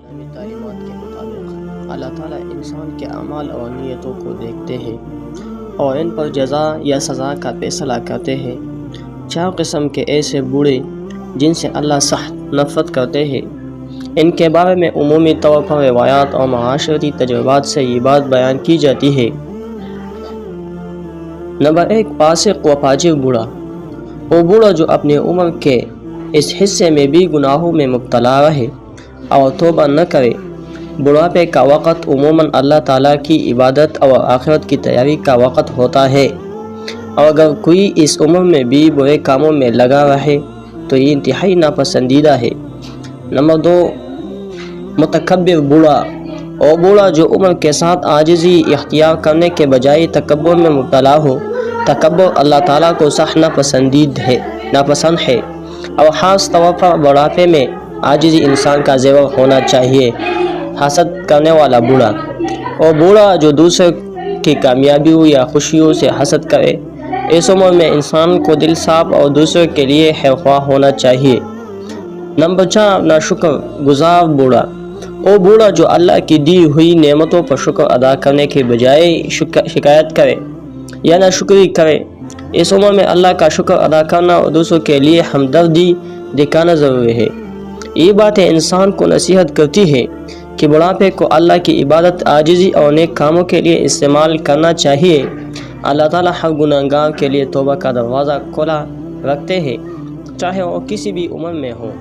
اسلامی تعلیمات کے مطابق اللہ تعالیٰ انسان کے اعمال اور نیتوں کو دیکھتے ہیں اور ان پر جزا یا سزا کا فیصلہ کرتے ہیں۔ 4 قسم کے ایسے بوڑھے جن سے اللہ سخت نفرت کرتے ہیں، ان کے بارے میں عمومی طور پر روایات اور معاشرتی تجربات سے یہ بات بیان کی جاتی ہے۔ نمبر 1، فاسق و فاجر بوڑھا۔ وہ بوڑھا جو اپنی عمر کے اس حصے میں بھی گناہوں میں مبتلا رہے اور توبہ نہ کرے۔ بڑھاپے کا وقت عموماً اللہ تعالیٰ کی عبادت اور آخرت کی تیاری کا وقت ہوتا ہے، اور اگر کوئی اس عمر میں بھی برے کاموں میں لگا رہے تو یہ انتہائی ناپسندیدہ ہے۔ نمبر 2، متکبر بوڑھا۔ وہ بوڑھا جو عمر کے ساتھ عاجزی اختیار کرنے کے بجائے تکبر میں مبتلا ہو۔ تکبر اللہ تعالیٰ کو سخت ناپسند ہے، اور خاص طور پر بڑھاپے میں عاجزی انسان کا زیور ہونا چاہیے۔ حسد کرنے والا بوڑھا۔ وہ بوڑھا جو دوسرے کی کامیابیوں یا خوشیوں سے حسد کرے۔ اس عمر میں انسان کو دل صاف اور دوسرے کے لیے خیرخواہ ہونا چاہیے۔ نمبر 4، ناشکر گزار بوڑھا۔ وہ بوڑھا جو اللہ کی دی ہوئی نعمتوں پر شکر ادا کرنے کے بجائے شکایت کرے یا ناشکری کرے۔ اس عمر میں اللہ کا شکر ادا کرنا اور دوسروں کے لیے ہمدردی دکھانا ضروری ہے۔ یہ باتیں انسان کو نصیحت کرتی ہے کہ بڑھاپے کو اللہ کی عبادت، عاجزی اور نیک کاموں کے لیے استعمال کرنا چاہیے۔ اللہ تعالیٰ ہر گنہگار کے لیے توبہ کا دروازہ کھلا رکھتے ہیں، چاہے وہ کسی بھی عمر میں ہوں۔